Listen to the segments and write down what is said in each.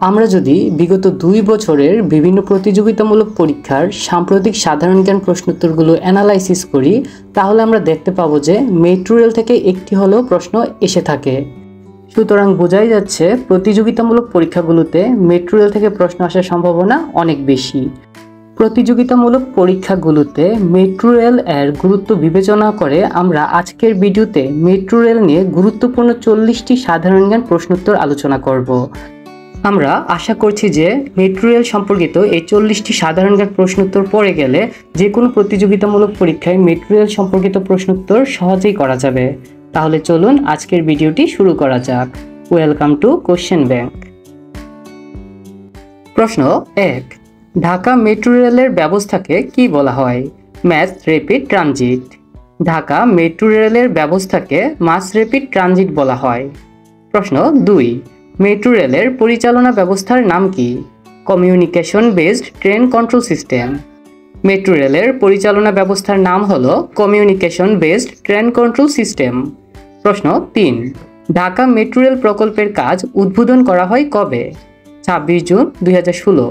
আমরা যদি বিগত 2 বছরের বিভিন্ন প্রতিযোগিতামূলক পরীক্ষার সাম্প্রতিক সাধারণ জ্ঞান প্রশ্নোত্তরগুলো অ্যানালাইসিস করি, তাহলে আমরা দেখতে পাবো যে মেট্রো রেল থেকে একটি হলেও প্রশ্ন এসে থাকে। সুতরাং বোঝাই যাচ্ছে প্রতিযোগিতামূলক পরীক্ষাগুলোতে মেট্রো রেল থেকে প্রশ্ন আসার সম্ভাবনা অনেক বেশি। প্রতিযোগিতামূলক পরীক্ষাগুলোতে মেট্রো রেল এর গুরুত্ব বিবেচনা করে আমরা আজকের ভিডিওতে মেট্রো রেল নিয়ে গুরুত্বপূর্ণ 40টি সাধারণ জ্ঞান প্রশ্নোত্তর আলোচনা করব। আমরা আশা করছি যে মেট্রো রেল সম্পর্কিত এই 40টি সাধারণ জ্ঞান প্রশ্নোত্তর পড়ে গেলে যে কোনো প্রতিযোগিতামূলক পরীক্ষায় মেট্রো রেল সম্পর্কিত প্রশ্নোত্তর সহজেই করা যাবে। তাহলে চলুন আজকের ভিডিওটি শুরু করা যাক। Welcome to question bank. প্রশ্ন 1, ঢাকা মেট্রো রেলের ব্যবস্থাকে কি বলা হয়? Mass rapid transit. Dhaka metro রেলের ব্যবস্থাকে মাস র্যাপিড ট্রানজিট বলা হয়। প্রশ্ন 2, মেট্রো রেলের পরিচালনা ব্যবস্থার নাম কি? Communication based train control system. Metro রেলের পরিচালনা ব্যবস্থার নাম হলো communication based train control system. প্রশ্ন 3, ঢাকা মেট্রো রেল প্রকল্পের কাজ উদ্বোধন করা হয় কবে? 26 জুন 2016।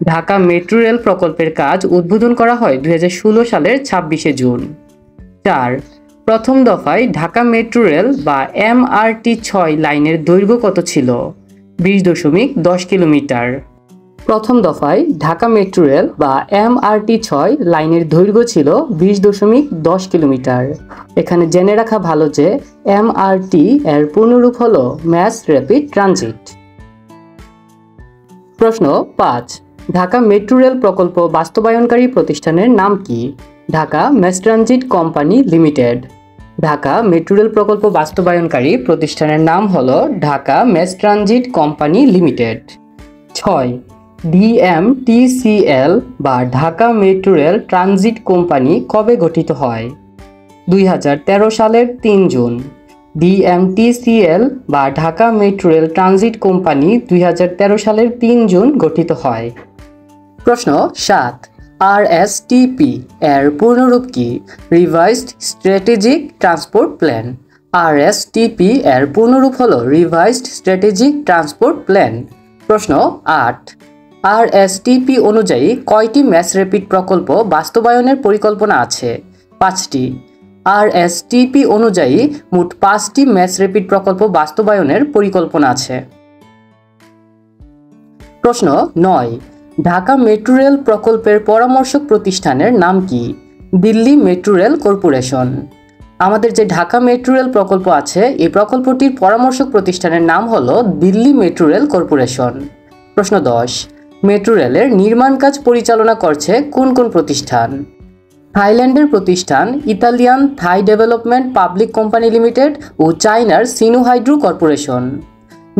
ঢাকা মেট্রো রেল প্রকল্পের কাজ উদ্বোধন করা হয় 2016 সালের 26শে জুন। 4, প্রথম দফায় ঢাকা মেট্রো রেল বা MRT 6 লাইনের দৈর্ঘ্য কত ছিল? 20.10 কিলোমিটার। প্রথম দফায় ঢাকা মেট্রো রেল বা MRT 6 লাইনের দৈর্ঘ্য ছিল 20.10 কিলোমিটার। এখানে জেনে রাখা ভালো যে MRT এর পূর্ণরূপ হলো ম্যাস র্যাপিড ট্রানজিট। প্রশ্ন 5, ঢাকা মেট্রো রেল প্রকল্প বাস্তবায়নকারী প্রতিষ্ঠানের নাম কি? Dhaka mass transit company limited. Dhaka metro rail প্রকল্প বাস্তবায়নকারী প্রতিষ্ঠানের নাম হলো Dhaka mass transit company limited. 6, DMTCL বা Dhaka metro rail transit company কবে গঠিত হয়? 2013 সালের 3 জুন। DMTCL বা Dhaka metro rail transit company 2013 সালের 3 জুন গঠিত হয়। প্রশ্ন 7, RSTP এর পূর্ণরূপ কি? Revised strategic transport plan. RSTP এর পূর্ণরূপ হলো রিভাইজড স্ট্র্যাটেজিক ট্রান্সপোর্ট প্ল্যান। প্রশ্ন 8, RSTP অনুযায়ী কয়টি ম্যাস র্যাপিড প্রকল্প বাস্তবায়নের পরিকল্পনা আছে? 5টি। RSTP অনুযায়ী মোট 5টি ম্যাস র্যাপিড প্রকল্প বাস্তবায়নের পরিকল্পনা আছে। প্রশ্ন 9, ঢাকা মেট্রো রেল প্রকল্পের পরামর্শক প্রতিষ্ঠানের নাম কি? Delhi metro rail corporation. আমাদের যে ঢাকা মেট্রো রেল প্রকল্প আছে এই প্রকল্পটির পরামর্শক প্রতিষ্ঠানের নাম হলো দিল্লি মেট্রো রেল কর্পোরেশন। প্রশ্ন 10, মেট্রো রেলের নির্মাণ কাজ পরিচালনা করছে কোন কোন প্রতিষ্ঠান? থাইল্যান্ডের প্রতিষ্ঠান ইতালিয়ান থাই ডেভেলপমেন্ট পাবলিক কোম্পানি লিমিটেড ও চায়নার সিনু হাইড্রো কর্পোরেশন।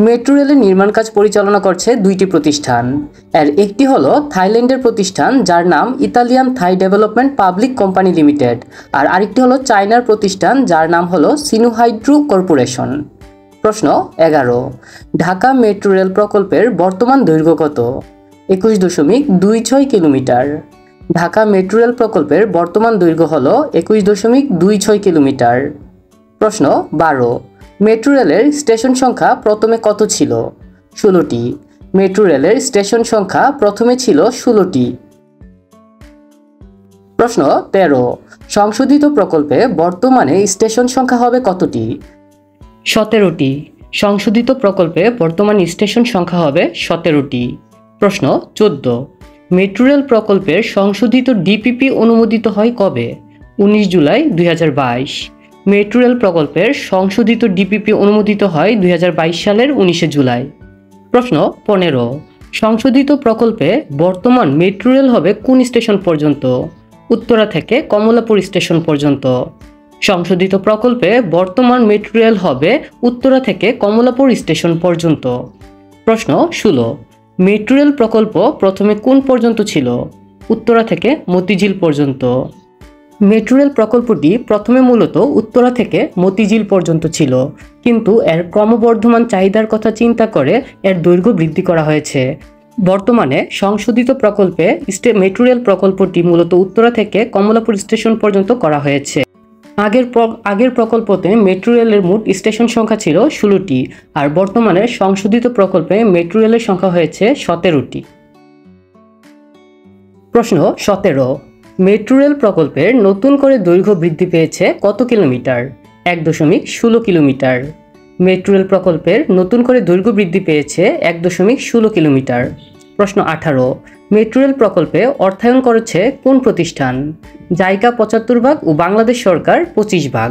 মেট্রো রেলের নির্মাণ কাজ পরিচালনা করছে 2টি প্রতিষ্ঠান। এর একটি হলো থাইল্যান্ডের প্রতিষ্ঠান যার নাম ইতালিয়ান থাই ডেভেলপমেন্ট পাবলিক কোম্পানি লিমিটেড, আর আরেকটি হলো চায়নার প্রতিষ্ঠান যার নাম হলো সিনু হাইড্রো কর্পোরেশন। প্রশ্ন 11, ঢাকা মেট্রো রেল প্রকল্পের বর্তমান দৈর্ঘ্য কত? 21.26 কিলোমিটার। ঢাকা মেট্রো রেল প্রকল্পের বর্তমান দৈর্ঘ্য হলো 21.26 কিলোমিটার। প্রশ্ন 12, মেট্রো রেলের স্টেশন সংখ্যা প্রথমে কত ছিল? 16টি। মেট্রো রেলের স্টেশন সংখ্যা প্রথমে ছিল 16টি। প্রশ্ন 13, সংশোধিত প্রকল্পে বর্তমানে স্টেশন সংখ্যা হবে কতটি? 17টি। সংশোধিত প্রকল্পে বর্তমানে স্টেশন সংখ্যা হবে 17টি। প্রশ্ন 14, মেট্রো রেল প্রকল্পের সংশোধিত ডিপিপি অনুমোদিত হয় কবে? 19 জুলাই 2022। মেট্রো রেল প্রকল্পের সংশোধিত ডিপিপি অনুমোদিত হয় 2022 সালের 19 জুলাই। প্রশ্ন 15, সংশোধিত প্রকল্পে বর্তমান মেট্রো রেল হবে কোন স্টেশন পর্যন্ত? উত্তরা থেকে কমলাপুর স্টেশন পর্যন্ত। সংশোধিত প্রকল্পে বর্তমান মেট্রো রেল হবে উত্তরা থেকে কমলাপুর স্টেশন পর্যন্ত। প্রশ্ন 16, মেট্রো রেল প্রকল্প প্রথমে কোন পর্যন্ত ছিল? উত্তরা থেকে মতিঝিল পর্যন্ত। মেট্রো রেল প্রকল্পটি প্রথমে মূলত উত্তরা থেকে মতিঝিল পর্যন্ত ছিল, কিন্তু এর ক্রমবর্ধমান চাহিদার কথা চিন্তা করে এর দৈর্ঘ্য বৃদ্ধি করা হয়েছে। বর্তমানে সংশোধিত প্রকল্পে মেট্রো রেল প্রকল্পটি মূলত উত্তরা থেকে কমলাপুর স্টেশন পর্যন্ত করা হয়েছে। আগের প্রকল্পতে মেট্রো রেলের মোট স্টেশন সংখ্যা ছিল 16টি, আর বর্তমানে সংশোধিত প্রকল্পে মেট্রো রেলের সংখ্যা হয়েছে 17টি। প্রশ্ন 17, মেট্রো রেল প্রকল্পের নতুন করে দৈর্ঘ্য বৃদ্ধি পেয়েছে কত কিলোমিটার? 1.16 কিলোমিটার। মেট্রো রেল প্রকল্পের নতুন করে দৈর্ঘ্য বৃদ্ধি পেয়েছে 1.16 কিলোমিটার। প্রশ্ন 18, মেট্রো রেল প্রকল্পে অর্থায়ন করেছে কোন প্রতিষ্ঠান? জাইকা 75 ভাগ ও বাংলাদেশ সরকার 25 ভাগ।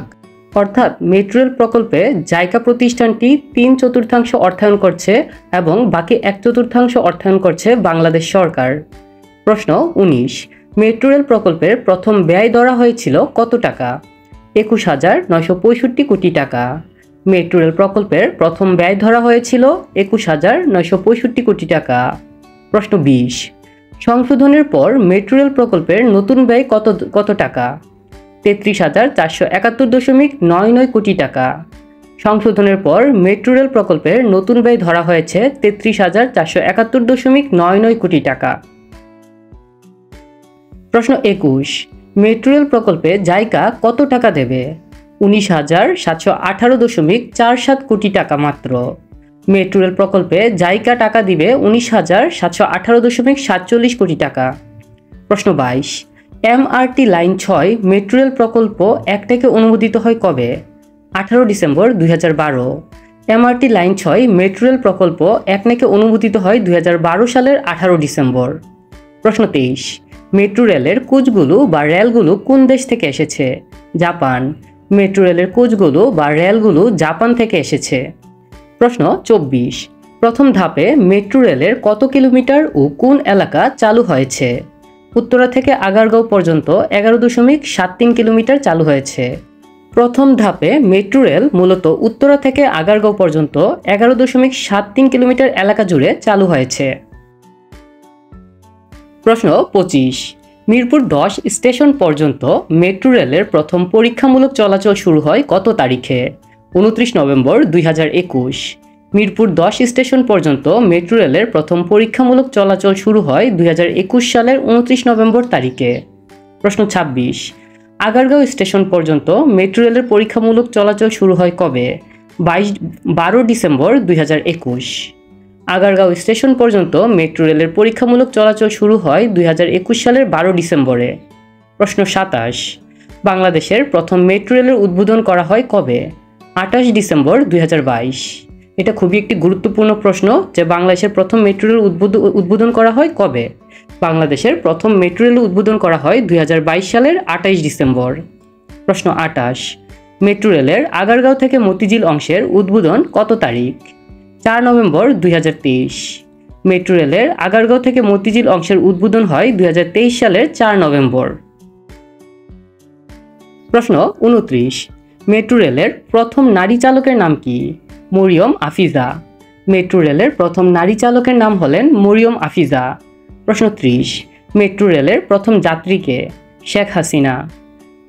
অর্থাৎ মেট্রো রেল প্রকল্পে জাইকা প্রতিষ্ঠানটি 3/4 অর্থায়ন করছে এবং বাকি 1/4 অর্থায়ন করছে বাংলাদেশ সরকার। প্রশ্ন 19, মেট্রো রেল প্রকল্পের প্রথম ব্যয় ধরা হয়েছিল কত টাকা? 21,965 কোটি টাকা। মেট্রো রেল প্রকল্পের প্রথম ব্যয় ধরা হয়েছিল 21,965 কোটি টাকা। প্রশ্ন 20, সংশোধনের পর মেট্রো রেল প্রকল্পের নতুন ব্যয় কত টাকা? 33,471.99 কোটি টাকা। সংশোধনের পর মেট্রো রেল প্রকল্পের নতুন ব্যয় ধরা হয়েছে 33,471.99 কোটি টাকা। প্রশ্ন 21, মেট্রো রেল প্রকল্পে জাইকা কত টাকা দেবে? 19,718.47 কোটি টাকা মাত্র। মেট্রো রেল প্রকল্পে জাইকা টাকা দিবে 19,718.47 কোটি টাকা। প্রশ্ন 22, MRT লাইন 6 মেট্রো রেল প্রকল্প 1 থেকে অনুমোদিত হয় কবে? 18 December 2012। MRT line 6 metro rail প্রকল্প 1 থেকে অনুমোদিত হয় 2012 সালের 18 ডিসেম্বর। প্রশ্ন 23, মেট্রো রেলের কোচগুলো বা রেলগুলো কোন দেশ থেকে এসেছে? জাপান। মেট্রো রেলের কোচগুলো বা রেলগুলো জাপান থেকে এসেছে। প্রশ্ন 24, প্রথম ধাপে মেট্রো রেলের কত কিলোমিটার ও কোন এলাকা চালু হয়েছে? উত্তরা থেকে আগারগাঁও পর্যন্ত 11.73 কিলোমিটার চালু হয়েছে। প্রথম ধাপে মেট্রো রেল মূলত উত্তরা থেকে আগারগাঁও পর্যন্ত 11.73 কিলোমিটার এলাকা জুড়ে চালু হয়েছে। প্রশ্ন 25, মিরপুর 10 স্টেশন পর্যন্ত মেট্রো রেলের প্রথম পরীক্ষামূলক চলাচল শুরু হয় কত তারিখে? 29 নভেম্বর 2021। মিরপুর 10 স্টেশন পর্যন্ত মেট্রো রেলের প্রথম পরীক্ষামূলক চলাচল শুরু হয় 2021 সালের 29 নভেম্বর তারিখে। প্রশ্ন 26, আগারগাঁও স্টেশন পর্যন্ত মেট্রো রেলের পরীক্ষামূলক চলাচল শুরু হয় কবে? 12 ডিসেম্বর 2021। আগারগাঁও স্টেশন পর্যন্ত মেট্রো রেলের পরীক্ষামূলক চলাচল শুরু হয় 2021 সালের 12 ডিসেম্বরে। প্রশ্ন 27, বাংলাদেশের প্রথম মেট্রো রেলের উদ্বোধন করা হয় কবে? 28 ডিসেম্বর 2022। এটা খুবই একটি গুরুত্বপূর্ণ প্রশ্ন যে বাংলাদেশের প্রথম মেট্রো রেল উদ্বোধন করা হয় কবে? বাংলাদেশের প্রথম মেট্রো রেল উদ্বোধন করা হয় 2022 সালের 28 ডিসেম্বর। প্রশ্ন 28, মেট্রো রেলের আগারগাঁও থেকে মতিঝিল অংশের উদ্বোধন কত তারিখ? 4 নভেম্বর 2023। মেট্রো রেলের আগারগাঁও থেকে মতিঝিল অংশের উদ্বোধন হয় 2023 সালের 4 নভেম্বর। প্রশ্ন 29, মেট্রো রেলের প্রথম নারী চালকের নাম কি? মরিয়ম আফিজা। মেট্রো রেলের প্রথম নারী চালকের নাম হলেন মরিয়ম আফিজা। প্রশ্ন 30, মেট্রো রেলের প্রথম যাত্রীকে? শেখ হাসিনা।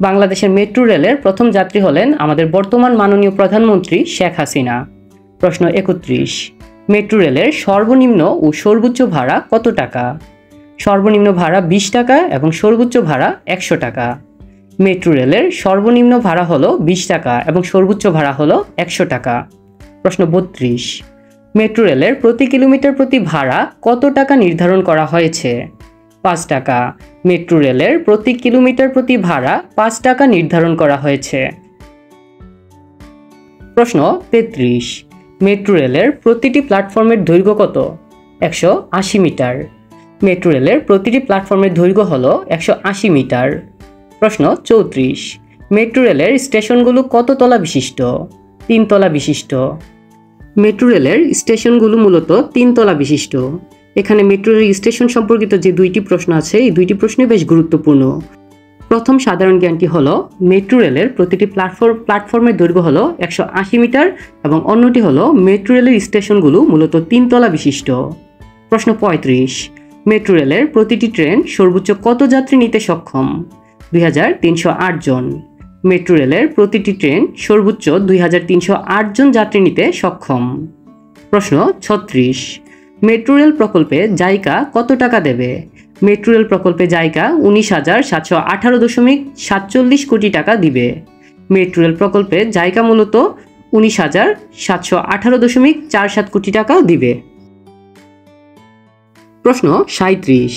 বাংলাদেশের মেট্রো রেলের প্রথম যাত্রী হলেন আমাদের বর্তমান মাননীয় প্রধানমন্ত্রী শেখ হাসিনা। প্রশ্ন 31, মেট্রো রেলের সর্বনিম্ন ও সর্বোচ্চ ভাড়া কত টাকা? সর্বনিম্ন ভাড়া 20 টাকা এবং সর্বোচ্চ ভাড়া 100 টাকা। মেট্রো রেলের সর্বনিম্ন ভাড়া হলো 20 টাকা এবং সর্বোচ্চ ভাড়া হলো 100 টাকা। প্রশ্ন 32, মেট্রো রেলের প্রতি কিলোমিটার প্রতি ভাড়া কত টাকা নির্ধারণ করা হয়েছে? 5 টাকা। মেট্রো রেলের প্রতি কিলোমিটার প্রতি ভাড়া 5 টাকা নির্ধারণ করা হয়েছে। প্রশ্ন 33, মেট্রো রেলের প্রতিটি প্ল্যাটফর্মের দৈর্ঘ্য কত? 180 মিটার। মেট্রো রেলের প্রতিটি প্ল্যাটফর্মের দৈর্ঘ্য হল 180 মিটার। প্রশ্ন 34, মেট্রো রেলের স্টেশনগুলো কত তলা বিশিষ্ট? 3 তলা বিশিষ্ট। মেট্রো রেলের স্টেশনগুলো মূলত 3 তলা বিশিষ্ট। এখানে মেট্রো রেল স্টেশন সম্পর্কিত যে 2টি প্রশ্ন আছে এই 2টি প্রশ্নই বেশ গুরুত্বপূর্ণ। প্রথম সাধারণ জ্ঞানটি হলো মেট্রো রেলের প্রতিটি প্ল্যাটফর্মের দৈর্ঘ্য হলো 180 মিটার এবং অন্যটি হলো মেট্রো রেলের স্টেশনগুলো মূলত 3 তলা বিশিষ্ট। প্রশ্ন 35, মেট্রো রেলের প্রতিটি ট্রেন সর্বোচ্চ কত যাত্রী নিতে সক্ষম? 2308 জন। মেট্রো রেলের প্রতিটি ট্রেন সর্বোচ্চ 2308 জন যাত্রী নিতে সক্ষম। প্রশ্ন 36, মেট্রো রেল প্রকল্পে জাইকা কত টাকা দেবে? মেট্রো রেল প্রকল্পে জাইকা 19,718.47 কোটি টাকা দিবে। মেট্রো রেল প্রকল্পে জায়গা মূলত 19,718.47 কোটি টাকা দিবে। প্রশ্ন 37,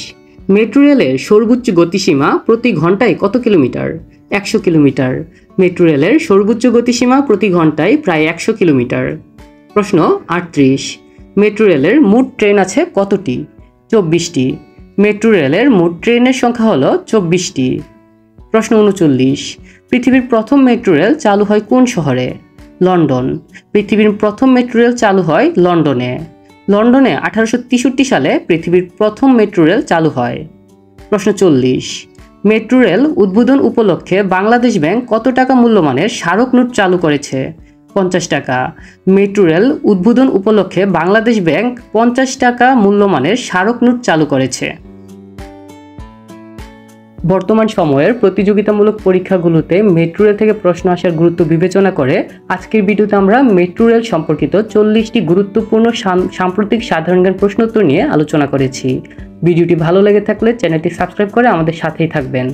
মেট্রো রেলের সর্বোচ্চ গতিসীমা প্রতি ঘন্টায় কত কিলোমিটার? 100 কিলোমিটার। মেট্রো রেলের সর্বোচ্চ গতিসীমা প্রতি ঘন্টায় প্রায় 100 কিলোমিটার। প্রশ্ন 38, মেট্রো রেলের মোট ট্রেন আছে কতটি? 24টি। মেট্রো রেলের মোট ট্রেনের সংখ্যা হলো 24টি। প্রশ্ন 39, পৃথিবীর প্রথম মেট্রো রেল চালু হয় কোন শহরে? লন্ডন। পৃথিবীর প্রথম মেট্রো রেল চালু হয় লন্ডনে। লন্ডনে 1863 সালে পৃথিবীর প্রথম মেট্রো রেল চালু হয়। প্রশ্ন 40, মেট্রো রেল উদ্বোধন উপলক্ষে বাংলাদেশ ব্যাংক কত টাকা মূল্যমানের স্মারক নোট চালু করেছে? 50 টাকা। মেট্রো রেল উদ্বোধন উপলক্ষে বাংলাদেশ ব্যাংক 50 টাকা মূল্যমানের স্মারক নোট চালু করেছে। বর্তমান সময়ের প্রতিযোগিতামূলক পরীক্ষাগুলোতে মেট্রো রেল থেকে প্রশ্ন আসার গুরুত্ব বিবেচনা করে আজকের ভিডিওতে আমরা মেট্রো রেল সম্পর্কিত 40টি গুরুত্বপূর্ণ সাম্প্রতিক সাধারণ জ্ঞান প্রশ্নোত্তর নিয়ে আলোচনা করেছি। ভিডিওটি ভালো লেগে থাকলে চ্যানেলটি সাবস্ক্রাইব করে আমাদের সাথেই থাকবেন।